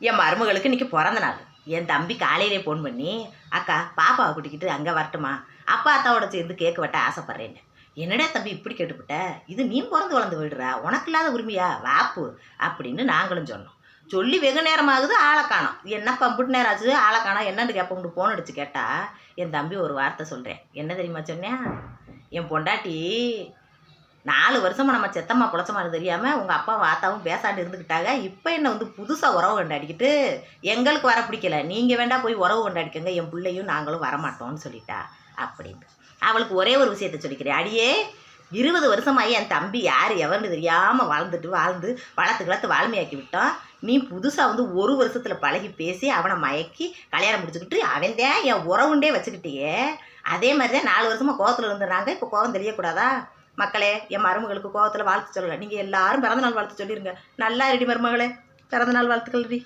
என் மருமகளுக்கு இன்றைக்கி பிறந்த நாள். என் தம்பி காலையிலே ஃபோன் பண்ணி, அக்கா பாப்பாவை கூட்டிக்கிட்டு அங்கே வரட்டுமா, அப்பா அத்தாவோட சேர்ந்து கேக்கு வெட்ட ஆசைப்பட்றேன்னு. என்னடா தம்பி இப்படி கேட்டுவிட்ட, இது நீ பிறந்து வளர்ந்து போயிடுறா, உனக்கு இல்லாத உரிமையா வாப்பு அப்படின்னு நாங்களும் சொன்னோம். சொல்லி வெகு நேரமாகுது, ஆளை காணோம். என்ன பம்பிட்டு நேரம் ஆச்சு, ஆளை காணோம் என்னன்னு கேட்போம்னு ஃபோன் அடிச்சு கேட்டால் என் தம்பி ஒரு வார்த்தை சொல்கிறேன். என்ன தெரியுமா சொன்னேன்? என் பொண்டாட்டி 4 வருஷமாக நம்ம செத்தம்மா புழைச்சமானு தெரியாமல் உங்கள் அப்பாவும் ஆத்தாவும் பேசாண்டு இருந்துக்கிட்டாங்க. இப்போ என்ன வந்து புதுசாக உறவு கொண்டாடிக்கிட்டு எங்களுக்கு வர பிடிக்கல, நீங்கள் வேண்டாம் போய் உறவு கொண்டாடிக்கங்க, என் பிள்ளையும் நாங்களும் வரமாட்டோம்னு சொல்லிட்டா அப்படின்ட்டு. அவளுக்கு ஒரே ஒரு விஷயத்த சொல்லிக்கிறேன். அடியே 20 வருஷமாகி என் தம்பி யார் எவர்னு தெரியாமல் வாழ்ந்து வளர்த்து வாழ்மையாக்கி விட்டோம். நீ புதுசாக வந்து 1 வருஷத்தில் பழகி பேசி அவனை மயக்கி கல்யாணம் முடிச்சுக்கிட்டு அவன் தான் என் உறவுண்டே வச்சுக்கிட்டியே. அதே மாதிரி தான் 4 வருஷமாக கோவத்தில் இருந்துடுறாங்க. இப்போ கோவம் தெரியக்கூடாதா? மக்களே, என் மருமகளுக்கு கோவத்தில் வாழ்த்து சொல்லலை. நீங்கள் எல்லாரும் பிறந்தநாள் வாழ்த்து சொல்லிடுங்க. நல்லா ரெடி மருமகளே, பிறந்தநாள் வாழ்த்துக்கள் ரெடி.